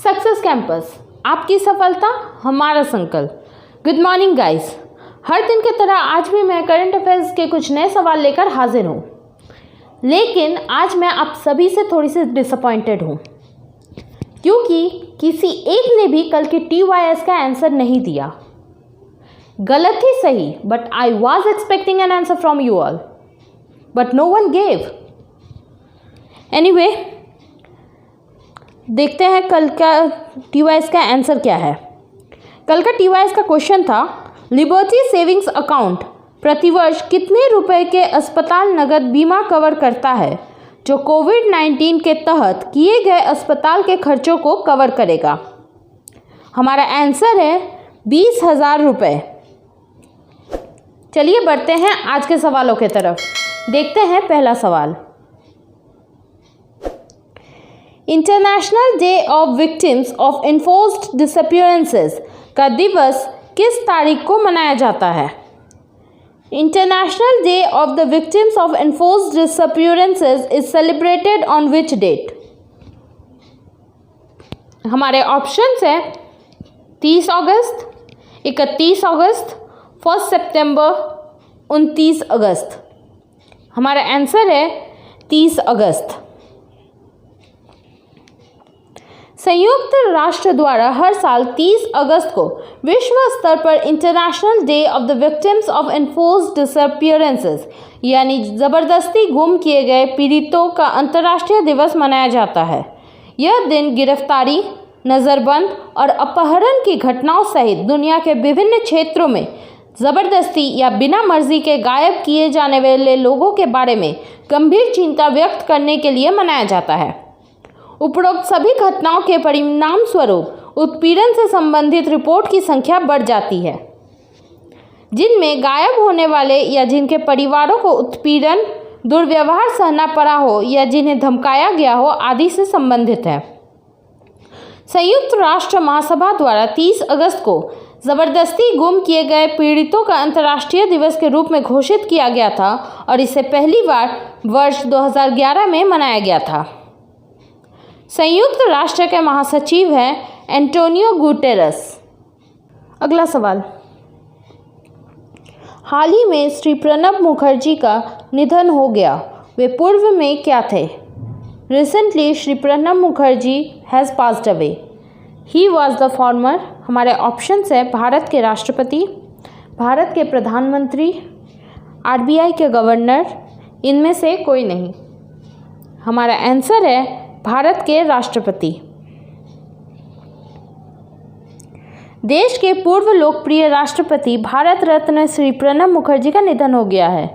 Success campus, आपकी सफलता हमारा संकल्प। Good morning guys. हर दिन की तरह आज भी मैं करंट अफेयर्स के कुछ नए सवाल लेकर हाजिर हूँ, लेकिन आज मैं आप सभी से थोड़ी सी डिसअपॉइंटेड हूँ क्योंकि किसी एक ने भी कल के TYS का आंसर नहीं दिया। गलत ही सही, but I was expecting an answer from you all, but no one gave. Anyway, देखते हैं कल का TYS का आंसर क्या है। कल का TYS का क्वेश्चन था, लिबर्टी सेविंग्स अकाउंट प्रतिवर्ष कितने रुपए के अस्पताल नगद बीमा कवर करता है जो कोविड-19 के तहत किए गए अस्पताल के खर्चों को कवर करेगा। हमारा आंसर है 20,000 रुपये। चलिए बढ़ते हैं आज के सवालों की तरफ। देखते हैं पहला सवाल। International day of victims of enforced disappearances का दिवस किस तारीख को मनाया जाता है? International day of the victims of enforced disappearances is celebrated on which date? हमारे ऑप्शंस हैं 30 अगस्त, 31 अगस्त, 1 सितंबर, 29 अगस्त। हमारा आंसर है 30 अगस्त। संयुक्त राष्ट्र द्वारा हर साल 30 अगस्त को विश्व स्तर पर international day of the victims of enforced disappearances यानी ज़बरदस्ती गुम किए गए पीड़ितों का अंतर्राष्ट्रीय दिवस मनाया जाता है। यह दिन गिरफ्तारी, नज़रबंद और अपहरण की घटनाओं सहित दुनिया के विभिन्न क्षेत्रों में ज़बरदस्ती या बिना मर्जी के गायब किए जाने वाले लोगों के बारे में गंभीर चिंता व्यक्त करने के लिए मनाया जाता है। उपरोक्त सभी घटनाओं के परिणाम स्वरूप उत्पीड़न से संबंधित रिपोर्ट की संख्या बढ़ जाती है, जिनमें गायब होने वाले या जिनके परिवारों को उत्पीड़न, दुर्व्यवहार सहना पड़ा हो या जिन्हें धमकाया गया हो आदि से संबंधित है। संयुक्त राष्ट्र महासभा द्वारा 30 अगस्त को ज़बरदस्ती गुम किए गए पीड़ितों का अंतर्राष्ट्रीय दिवस के रूप में घोषित किया गया था और इसे पहली बार वर्ष 2011 में मनाया गया था। संयुक्त राष्ट्र के महासचिव हैं एंटोनियो गुटेरेस। अगला सवाल। हाल ही में श्री प्रणब मुखर्जी का निधन हो गया, वे पूर्व में क्या थे? Recently Shri Pranab Mukherjee has passed away. He was the former. हमारे ऑप्शंस है भारत के राष्ट्रपति, भारत के प्रधानमंत्री, RBI के गवर्नर, इनमें से कोई नहीं। हमारा आंसर है भारत के राष्ट्रपति। देश के पूर्व लोकप्रिय राष्ट्रपति भारत रत्न श्री प्रणब मुखर्जी का निधन हो गया है।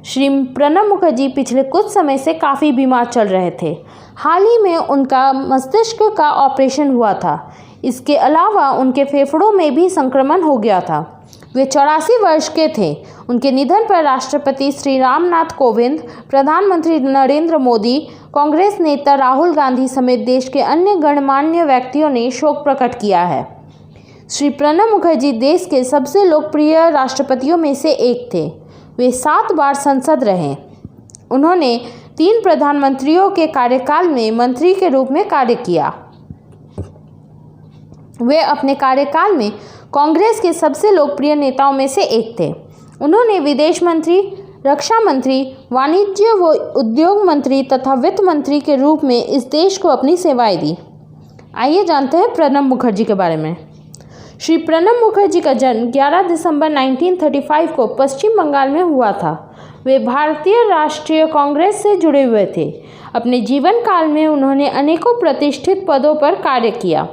श्री प्रणब मुखर्जी पिछले कुछ समय से काफ़ी बीमार चल रहे थे। हाल ही में उनका मस्तिष्क का ऑपरेशन हुआ था। इसके अलावा उनके फेफड़ों में भी संक्रमण हो गया था। वे 84 वर्ष के थे। उनके निधन पर राष्ट्रपति श्री रामनाथ कोविंद, प्रधानमंत्री नरेंद्र मोदी, कांग्रेस नेता राहुल गांधी समेत देश के अन्य गणमान्य व्यक्तियों ने शोक प्रकट किया है। श्री प्रणब मुखर्जी देश के सबसे लोकप्रिय राष्ट्रपतियों में से एक थे। वे 7 बार संसद रहे। उन्होंने 3 प्रधानमंत्रियों के कार्यकाल में मंत्री के रूप में कार्य किया। वे अपने कार्यकाल में कांग्रेस के सबसे लोकप्रिय नेताओं में से एक थे। उन्होंने विदेश मंत्री, रक्षा मंत्री, वाणिज्य व उद्योग मंत्री तथा वित्त मंत्री के रूप में इस देश को अपनी सेवाएं दी। आइए जानते हैं प्रणब मुखर्जी के बारे में। श्री प्रणब मुखर्जी का जन्म 11 दिसंबर 1935 को पश्चिम बंगाल में हुआ था। वे भारतीय राष्ट्रीय कांग्रेस से जुड़े हुए थे। अपने जीवन काल में उन्होंने अनेकों प्रतिष्ठित पदों पर कार्य किया।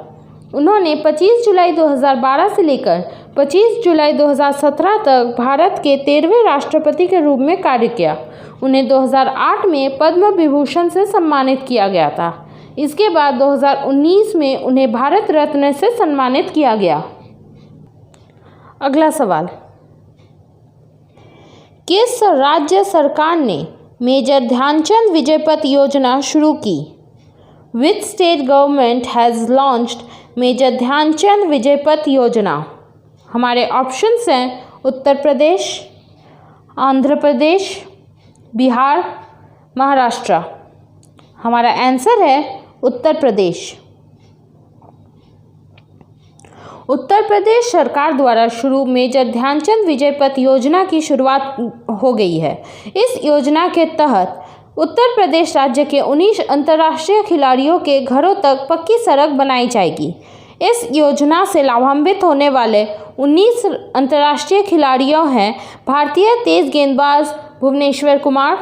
उन्होंने 25 जुलाई 2012 से लेकर 25 जुलाई 2017 तक भारत के 13वें राष्ट्रपति के रूप में कार्य किया। उन्हें 2008 में पद्म विभूषण से सम्मानित किया गया था। इसके बाद 2019 में उन्हें भारत रत्न से सम्मानित किया गया। अगला सवाल। किस राज्य सरकार ने मेजर ध्यानचंद विजयपथ योजना शुरू की? Which state government has launched major Dhyan Chand Vijaypath योजना? हमारे ऑप्शंस हैं उत्तर प्रदेश, आंध्र प्रदेश, बिहार, महाराष्ट्र। हमारा आंसर है उत्तर प्रदेश। उत्तर प्रदेश सरकार द्वारा शुरू मेजर ध्यानचंद विजय पथ योजना की शुरुआत हो गई है। इस योजना के तहत उत्तर प्रदेश राज्य के 19 अंतर्राष्ट्रीय खिलाड़ियों के घरों तक पक्की सड़क बनाई जाएगी। इस योजना से लाभान्वित होने वाले 19 अंतर्राष्ट्रीय खिलाड़ियों हैं भारतीय तेज गेंदबाज भुवनेश्वर कुमार,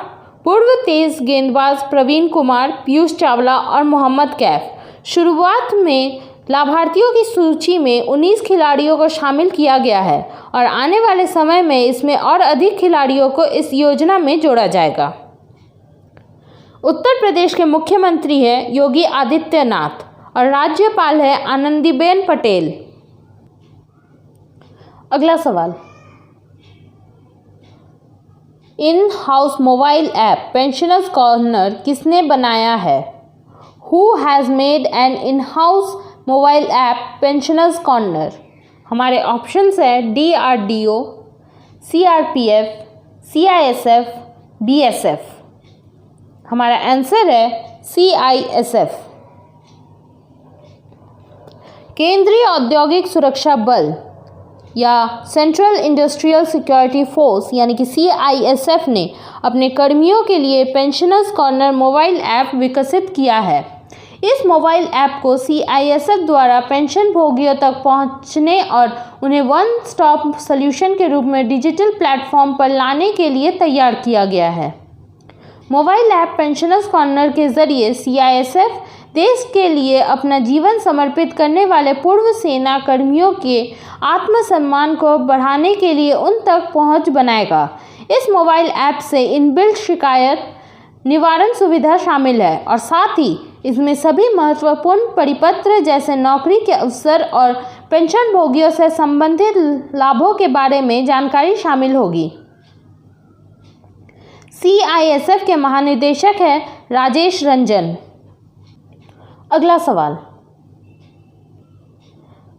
पूर्व तेज गेंदबाज प्रवीण कुमार, पीयूष चावला और मोहम्मद कैफ। शुरुआत में लाभार्थियों की सूची में 19 खिलाड़ियों को शामिल किया गया है और आने वाले समय में इसमें और अधिक खिलाड़ियों को इस योजना में जोड़ा जाएगा। उत्तर प्रदेश के मुख्यमंत्री हैं योगी आदित्यनाथ और राज्यपाल है आनंदीबेन पटेल। अगला सवाल, in house mobile app pensioners corner किसने बनाया है? Who has made an in house mobile app pensioners corner? हमारे ऑप्शंस है DRDO, CRPF, CISF, BSF। हमारा आंसर है CISF। केंद्रीय औद्योगिक सुरक्षा बल या सेंट्रल इंडस्ट्रियल सिक्योरिटी फोर्स यानी कि CISF ने अपने कर्मियों के लिए पेंशनर्स कॉर्नर मोबाइल ऐप विकसित किया है। इस मोबाइल ऐप को CISF द्वारा पेंशन भोगियों तक पहुंचने और उन्हें वन स्टॉप सॉल्यूशन के रूप में डिजिटल प्लेटफॉर्म पर लाने के लिए तैयार किया गया है। मोबाइल ऐप पेंशनर्स कॉर्नर के जरिए CISF देश के लिए अपना जीवन समर्पित करने वाले पूर्व सेना कर्मियों के आत्मसम्मान को बढ़ाने के लिए उन तक पहुंच बनाएगा। इस मोबाइल ऐप से इनबिल्ट शिकायत निवारण सुविधा शामिल है और साथ ही इसमें सभी महत्वपूर्ण परिपत्र जैसे नौकरी के अवसर और पेंशन भोगियों से संबंधित लाभों के बारे में जानकारी शामिल होगी। CISF के महानिदेशक हैं राजेश रंजन। अगला सवाल,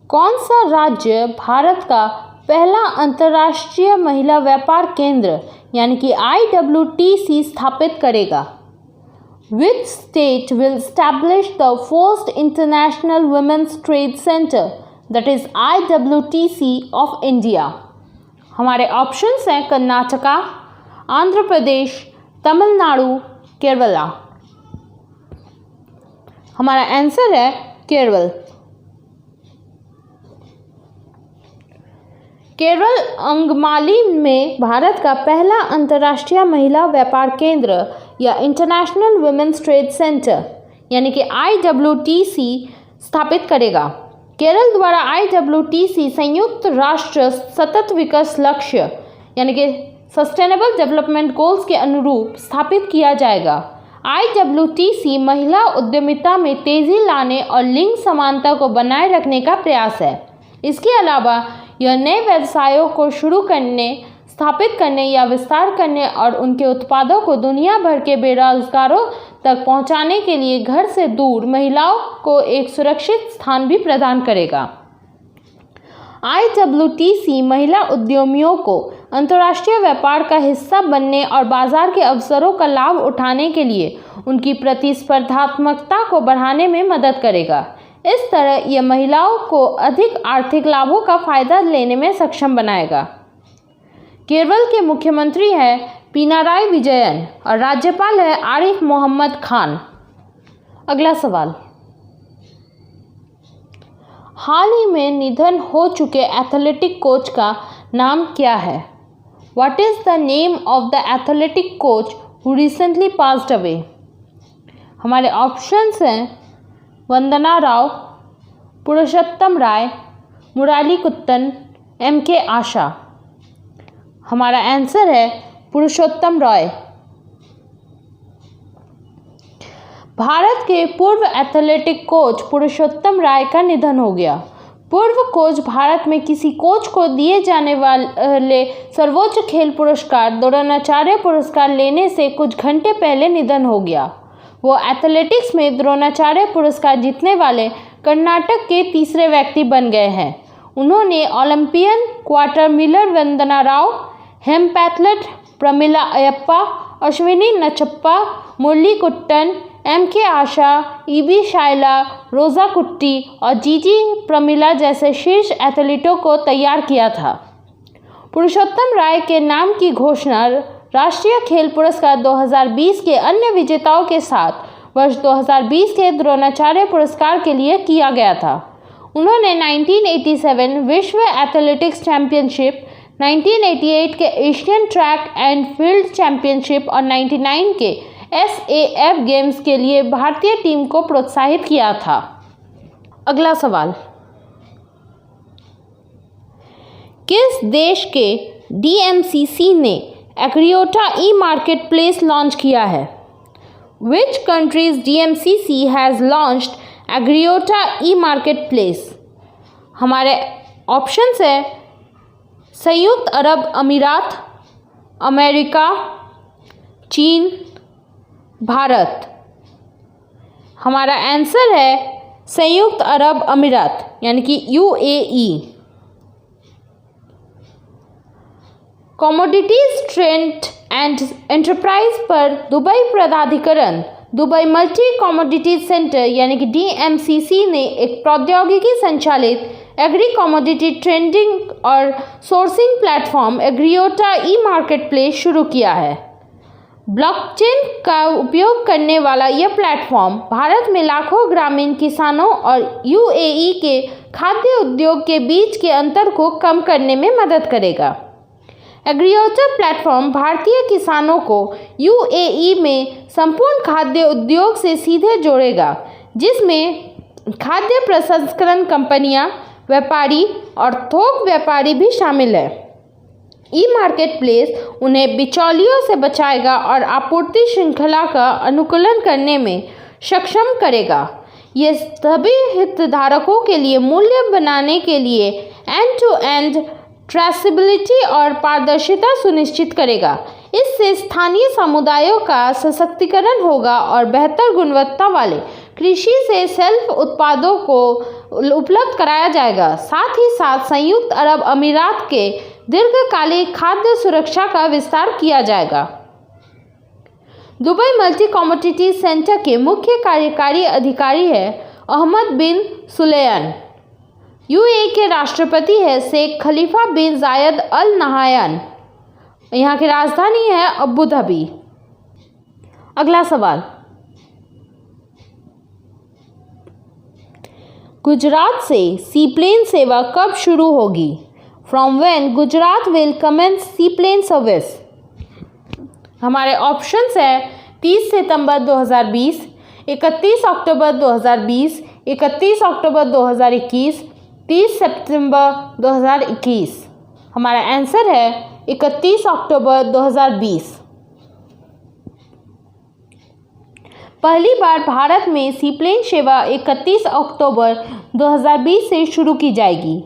कौन सा राज्य भारत का पहला अंतर्राष्ट्रीय महिला व्यापार केंद्र यानी कि IWTC स्थापित करेगा? Which state will establish the first international women's trade center that is IWTC of India? हमारे ऑप्शंस हैं कर्नाटका, आंध्र प्रदेश, तमिलनाडु, केरला। हमारा आंसर है केरल। केरल अंगमाली में भारत का पहला अंतर्राष्ट्रीय महिला व्यापार केंद्र या इंटरनेशनल वुमेन्स ट्रेड सेंटर यानी कि IWTC स्थापित करेगा। केरल द्वारा IWTC संयुक्त राष्ट्र सतत विकास लक्ष्य यानी कि सस्टेनेबल डेवलपमेंट गोल्स के अनुरूप स्थापित किया जाएगा। IWTC महिला उद्यमिता में तेजी लाने और लिंग समानता को बनाए रखने का प्रयास है। इसके अलावा यह नए व्यवसायों को शुरू करने, स्थापित करने या विस्तार करने और उनके उत्पादों को दुनिया भर के बेरोजगारों तक पहुंचाने के लिए घर से दूर महिलाओं को एक सुरक्षित स्थान भी प्रदान करेगा। IWTC महिला उद्यमियों को अंतर्राष्ट्रीय व्यापार का हिस्सा बनने और बाजार के अवसरों का लाभ उठाने के लिए उनकी प्रतिस्पर्धात्मकता को बढ़ाने में मदद करेगा। इस तरह यह महिलाओं को अधिक आर्थिक लाभों का फायदा लेने में सक्षम बनाएगा। केरल के मुख्यमंत्री हैं पिनाराई विजयन और राज्यपाल है आरिफ मोहम्मद खान। अगला सवाल, हाल ही में निधन हो चुके एथलेटिक कोच का नाम क्या है? What is the name of the athletic coach who recently passed away? हमारे ऑप्शंस हैं वंदना राव, पुरुषोत्तम राय, मुरली कुट्टन, MK आशा। हमारा आंसर है पुरुषोत्तम रॉय। भारत के पूर्व एथलेटिक कोच पुरुषोत्तम राय का निधन हो गया। पूर्व कोच भारत में किसी कोच को दिए जाने वाले सर्वोच्च खेल पुरस्कार द्रोणाचार्य पुरस्कार लेने से कुछ घंटे पहले निधन हो गया। वो एथलेटिक्स में द्रोणाचार्य पुरस्कार जीतने वाले कर्नाटक के तीसरे व्यक्ति बन गए हैं। उन्होंने ओलंपियन क्वार्टर मिलर वंदना राव, हेमपैथलेट प्रमिला अयप्पा, अश्विनी नचप्पा, मुरली कुट्टन, MK आशा, EB शाइला, रोजा कुट्टी और जीजी प्रमिला जैसे शीर्ष एथलीटों को तैयार किया था। पुरुषोत्तम राय के नाम की घोषणा राष्ट्रीय खेल पुरस्कार 2020 के अन्य विजेताओं के साथ वर्ष 2020 के द्रोणाचार्य पुरस्कार के लिए किया गया था। उन्होंने 1987 विश्व एथलेटिक्स चैंपियनशिप, 1988 के Asian track and field championship और 1999 के SAF गेम्स के लिए भारतीय टीम को प्रोत्साहित किया था। अगला सवाल, किस देश के DMCC ने एग्रीओटा ई-मार्केट प्लेस लॉन्च किया है? Which country's DMCC has launched एग्रीओटा ई-मार्केट प्लेस? हमारे ऑप्शंस है संयुक्त अरब अमीरात, अमेरिका, चीन, भारत। हमारा आंसर है संयुक्त अरब अमीरात यानी कि UAE। Commodities trade and enterprise पर दुबई प्राधिकरण दुबई मल्टी कमोडिटीज सेंटर यानी कि DMCC ने एक प्रौद्योगिकी संचालित एग्री कमोडिटी ट्रेडिंग और सोर्सिंग प्लेटफॉर्म एग्रीओटा ई-मार्केट प्लेस शुरू किया है। ब्लॉकचेन का उपयोग करने वाला यह प्लेटफॉर्म भारत में लाखों ग्रामीण किसानों और UAE के खाद्य उद्योग के बीच के अंतर को कम करने में मदद करेगा। एग्रीओटा प्लेटफॉर्म भारतीय किसानों को UAE में संपूर्ण खाद्य उद्योग से सीधे जोड़ेगा, जिसमें खाद्य प्रसंस्करण कंपनियां, व्यापारी और थोक व्यापारी भी शामिल है। ई-मार्केट प्लेस उन्हें बिचौलियों से बचाएगा और आपूर्ति श्रृंखला का अनुकूलन करने में सक्षम करेगा। ये सभी हितधारकों के लिए मूल्य बनाने के लिए एंड टू एंड ट्रेसेबिलिटी और पारदर्शिता सुनिश्चित करेगा। इससे स्थानीय समुदायों का सशक्तिकरण होगा और बेहतर गुणवत्ता वाले कृषि से सेल्फ उत्पादों को उपलब्ध कराया जाएगा। साथ ही साथ संयुक्त अरब अमीरात के दीर्घकालिक खाद्य सुरक्षा का विस्तार किया जाएगा। दुबई मल्टी कमोडिटी सेंटर के मुख्य कार्यकारी अधिकारी है अहमद बिन सुलेमान। UAE के राष्ट्रपति है शेख खलीफा बिन जायद अल नहायान। यहाँ की राजधानी है अबू धाबी। अगला सवाल, गुजरात से सीप्लेन सेवा कब शुरू होगी? From when Gujarat will commence seaplane service? हमारे ऑप्शंस है 30 सितंबर 2020, 31 अक्टूबर 2020, 31 अक्टूबर 2021, 30 सितंबर 2021। हमारा आंसर है 31 अक्टूबर 2020। पहली बार भारत में सीप्लेन सेवा 31 अक्टूबर 2020 से शुरू की जाएगी।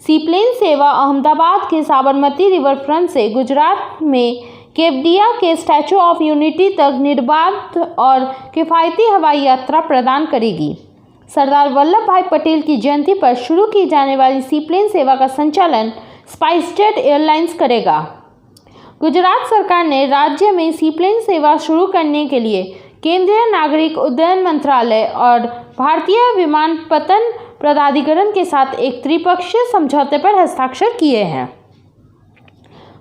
सीप्लेन सेवा अहमदाबाद के साबरमती रिवर फ्रंट से गुजरात में केवडिया के स्टैचू ऑफ यूनिटी तक निर्बाध और किफ़ायती हवाई यात्रा प्रदान करेगी। सरदार वल्लभ भाई पटेल की जयंती पर शुरू की जाने वाली सीप्लेन सेवा का संचालन स्पाइसजेट एयरलाइंस करेगा। गुजरात सरकार ने राज्य में सीप्लेन सेवा शुरू करने के लिए केंद्रीय नागरिक उड्डयन मंत्रालय और भारतीय विमानपत्तन प्राधिकरण के साथ एक त्रिपक्षीय समझौते पर हस्ताक्षर किए हैं।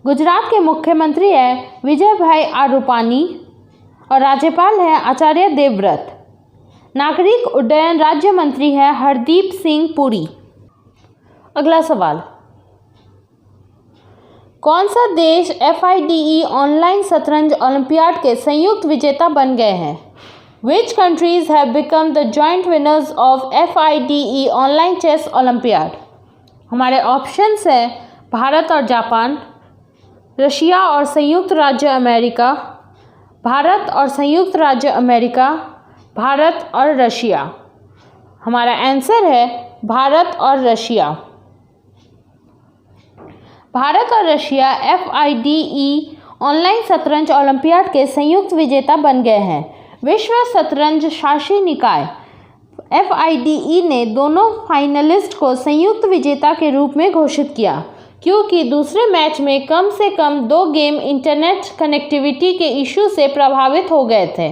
गुजरात के मुख्यमंत्री है विजय भाई आर रूपानी और राज्यपाल है आचार्य देवव्रत। नागरिक उड्डयन राज्य मंत्री है हरदीप सिंह पुरी। अगला सवाल, कौन सा देश FIDE ऑनलाइन शतरंज ओलंपियाड के संयुक्त विजेता बन गए हैं? Which countries have become the joint winners of FIDE online chess olympiad? हमारे ऑप्शंस हैं भारत और जापान, रशिया और संयुक्त राज्य अमेरिका, भारत और संयुक्त राज्य अमेरिका, भारत और रशिया। हमारा आंसर है भारत और रशिया। भारत और रशिया FIDE ऑनलाइन शतरंज ओलंपियाड के संयुक्त विजेता बन गए हैं। विश्व शतरंज शासी निकाय FIDE ने दोनों फाइनलिस्ट को संयुक्त विजेता के रूप में घोषित किया, क्योंकि दूसरे मैच में कम से कम 2 गेम इंटरनेट कनेक्टिविटी के इशू से प्रभावित हो गए थे।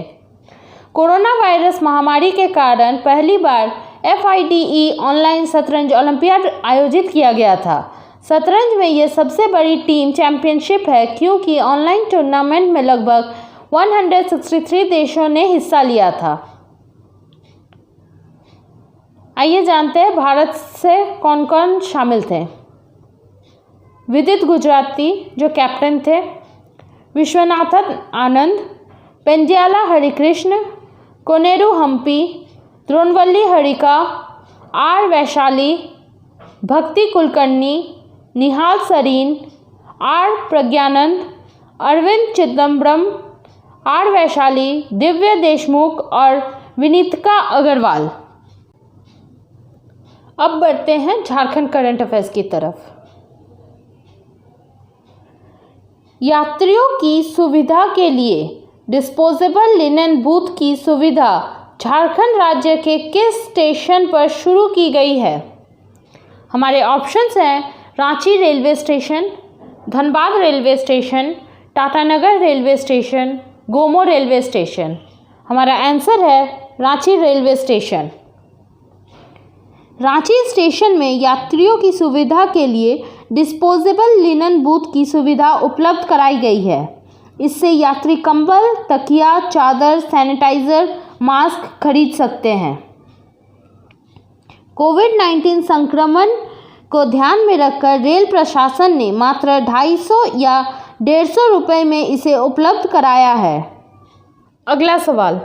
कोरोना वायरस महामारी के कारण पहली बार FIDE ऑनलाइन शतरंज ओलंपियाड आयोजित किया गया था। शतरंज में यह सबसे बड़ी टीम चैंपियनशिप है क्योंकि ऑनलाइन टूर्नामेंट में लगभग 163 देशों ने हिस्सा लिया था। आइए जानते हैं भारत से कौन कौन शामिल थे। विदित गुजराती जो कैप्टन थे, विश्वनाथन आनंद, पेंडियाला हरिकृष्ण, कोनेरू हम्पी, द्रोणवल्ली हरिका, R वैशाली, भक्ति कुलकर्णी, निहाल सरीन, R प्रज्ञानंद, अरविंद चिदम्बरम, R वैशाली, दिव्या देशमुख और विनीतिका अग्रवाल। अब बढ़ते हैं झारखंड करंट अफेयर्स की तरफ। यात्रियों की सुविधा के लिए डिस्पोजेबल लिनेन बूथ की सुविधा झारखंड राज्य के किस स्टेशन पर शुरू की गई है? हमारे ऑप्शंस हैं Ranchi railway station, Dhanbad railway station, Tatanagar railway station, Gomo railway station. हमारा आंसर है Ranchi railway station. Ranchi station में यात्रियों की सुविधा के लिए डिस्पोजेबल लिनन बूथ की सुविधा उपलब्ध कराई गई है। इससे यात्री कंबल, तकिया, चादर, सैनिटाइजर, मास्क खरीद सकते हैं। कोविड-19 संक्रमण को ध्यान में रखकर रेल प्रशासन ने मात्र 250 या 150 रुपये में इसे उपलब्ध कराया है। अगला सवाल,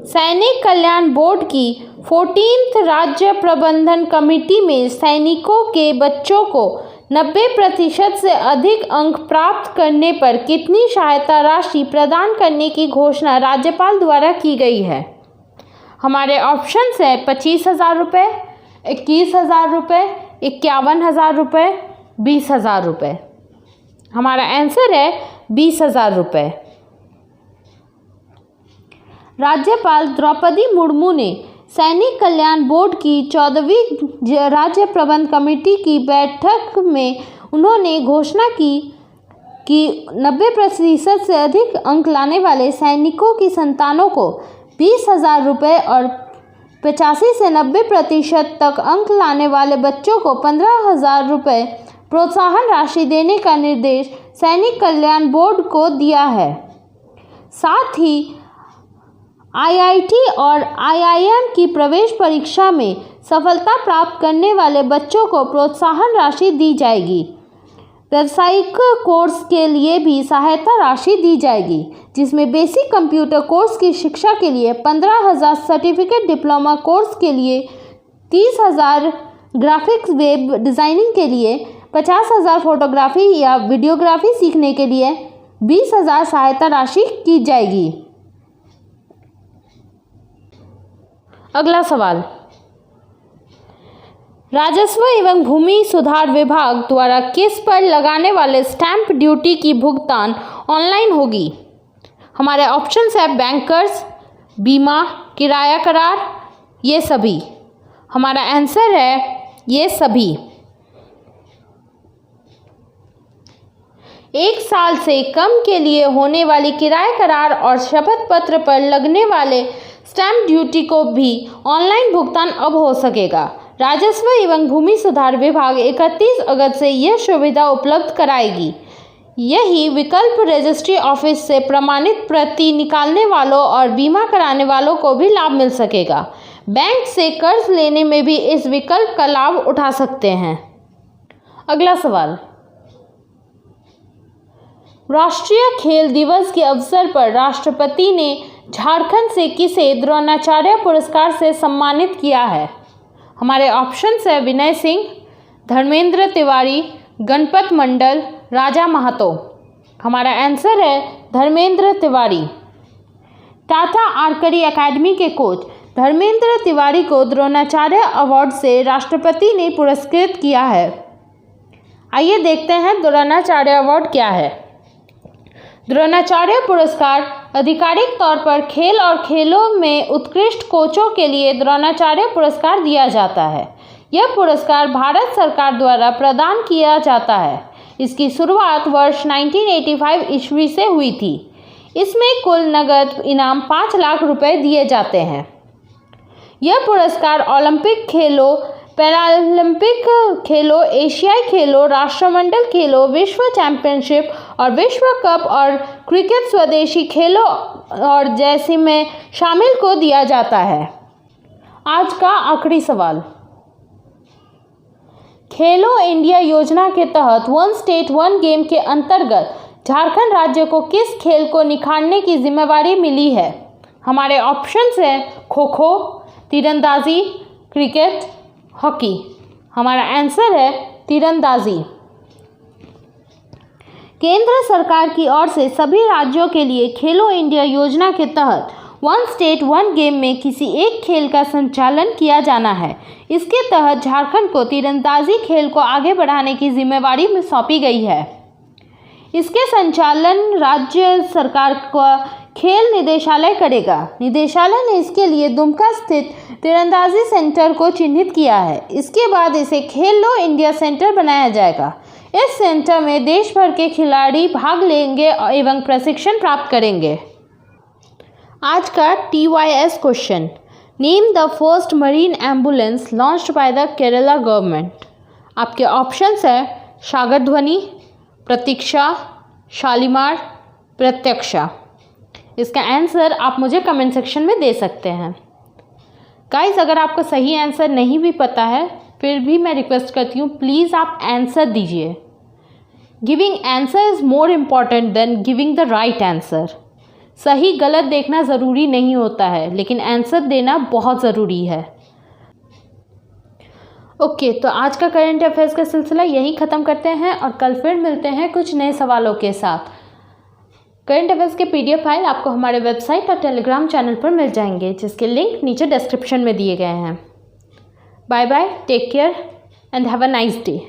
सैनिक कल्याण बोर्ड की 14th राज्य प्रबंधन कमेटी में सैनिकों के बच्चों को 90% से अधिक अंक प्राप्त करने पर कितनी सहायता राशि प्रदान करने की घोषणा राज्यपाल द्वारा की गई है? हमारे ऑप्शंस हैं 25,000 रुपये, 21,000 रुपये, 51,000 रुपये, 20,000 रुपये। हमारा आंसर है 20,000 रुपये। राज्यपाल द्रौपदी मुर्मू ने सैनिक कल्याण बोर्ड की 14वीं राज्य प्रबंधन कमेटी की बैठक में उन्होंने घोषणा की कि 90% से अधिक अंक लाने वाले सैनिकों की संतानों को 20,000 रुपये और 85 से 90% तक अंक लाने वाले बच्चों को 15,000 रुपये प्रोत्साहन राशि देने का निर्देश सैनिक कल्याण बोर्ड को दिया है। साथ ही IIT और IIM की प्रवेश परीक्षा में सफलता प्राप्त करने वाले बच्चों को प्रोत्साहन राशि दी जाएगी। व्यावसायिक कोर्स के लिए भी सहायता राशि दी जाएगी, जिसमें बेसिक कंप्यूटर कोर्स की शिक्षा के लिए 15,000, सर्टिफिकेट डिप्लोमा कोर्स के लिए 30,000, ग्राफिक्स वेब डिज़ाइनिंग के लिए 50,000, फोटोग्राफी या वीडियोग्राफी सीखने के लिए 20,000 सहायता राशि की जाएगी। अगला सवाल, राजस्व एवं भूमि सुधार विभाग द्वारा किस पर लगाने वाले स्टैंप ड्यूटी की भुगतान ऑनलाइन होगी? हमारे ऑप्शंस है बैंकर्स, बीमा, किराया करार, ये सभी। हमारा आंसर है ये सभी। 1 साल से कम के लिए होने वाली किराया करार और शपथ पत्र पर लगने वाले स्टैंप ड्यूटी को भी ऑनलाइन भुगतान अब हो सकेगा। राजस्व एवं भूमि सुधार विभाग 31 अगस्त से यह सुविधा उपलब्ध कराएगी। यही विकल्प रजिस्ट्री ऑफिस से प्रमाणित प्रति निकालने वालों और बीमा कराने वालों को भी लाभ मिल सकेगा। बैंक से कर्ज लेने में भी इस विकल्प का लाभ उठा सकते हैं। अगला सवाल, राष्ट्रीय खेल दिवस के अवसर पर राष्ट्रपति ने झारखंड से किसे द्रोणाचार्य पुरस्कार से सम्मानित किया है? हमारे ऑप्शंस है विनय सिंह, धर्मेंद्र तिवारी, गणपत मंडल, राजा महतो। हमारा आंसर है धर्मेंद्र तिवारी। टाटा आर्चरी एकेडमी के कोच धर्मेंद्र तिवारी को द्रोणाचार्य अवार्ड से राष्ट्रपति ने पुरस्कृत किया है। आइए देखते हैं द्रोणाचार्य अवार्ड क्या है। द्रोणाचार्य पुरस्कार आधिकारिक तौर पर खेल और खेलों में उत्कृष्ट कोचों के लिए द्रोणाचार्य पुरस्कार दिया जाता है। यह पुरस्कार भारत सरकार द्वारा प्रदान किया जाता है। इसकी शुरुआत वर्ष 1985 ईस्वी से हुई थी। इसमें कुल नगद इनाम 5 लाख रुपए दिए जाते हैं। यह पुरस्कार ओलंपिक खेलों, पैरालंपिक खेलों, एशियाई खेलों, राष्ट्रमंडल खेलों, विश्व चैंपियनशिप और विश्व कप और क्रिकेट स्वदेशी खेलों और जैसे में शामिल को दिया जाता है। आज का आखिरी सवाल, खेलो इंडिया योजना के तहत वन स्टेट वन गेम के अंतर्गत झारखंड राज्य को किस खेल को निखारने की जिम्मेवारी मिली है? हमारे ऑप्शंस हैं खो खो, तीरंदाजी, क्रिकेट, हॉकी। हमारा आंसर है तीरंदाजी। केंद्र सरकार की ओर से सभी राज्यों के लिए खेलो इंडिया योजना के तहत वन स्टेट वन गेम में किसी एक खेल का संचालन किया जाना है। इसके तहत झारखंड को तीरंदाजी खेल को आगे बढ़ाने की जिम्मेवारी में सौंपी गई है। इसके संचालन राज्य सरकार का खेल निदेशालय करेगा। निदेशालय ने इसके लिए दुमका स्थित तीरंदाजी सेंटर को चिन्हित किया है। इसके बाद इसे खेलो इंडिया सेंटर बनाया जाएगा। इस सेंटर में देश भर के खिलाड़ी भाग लेंगे एवं प्रशिक्षण प्राप्त करेंगे। आज का TYS question, name the first marine ambulance launched by the Kerala government. आपके ऑप्शंस है सागर ध्वनि, प्रतीक्षा, शालीमार, प्रत्यक्षा। इसका आंसर आप मुझे कमेंट सेक्शन में दे सकते हैं। गाइस, अगर आपको सही आंसर नहीं भी पता है फिर भी मैं रिक्वेस्ट करती हूँ, प्लीज़ आप आंसर दीजिए। Giving answer is more important than giving the right answer. सही गलत देखना ज़रूरी नहीं होता है, लेकिन आंसर देना बहुत ज़रूरी है। ओके, तो आज का करंट अफेयर्स का सिलसिला यहीं ख़त्म करते हैं और कल फिर मिलते हैं कुछ नए सवालों के साथ। करंट अफेयर्स के PDF फाइल आपको हमारे वेबसाइट और टेलीग्राम चैनल पर मिल जाएंगे, जिसके लिंक नीचे डिस्क्रिप्शन में दिए गए हैं। Bye bye, take care and have a nice day.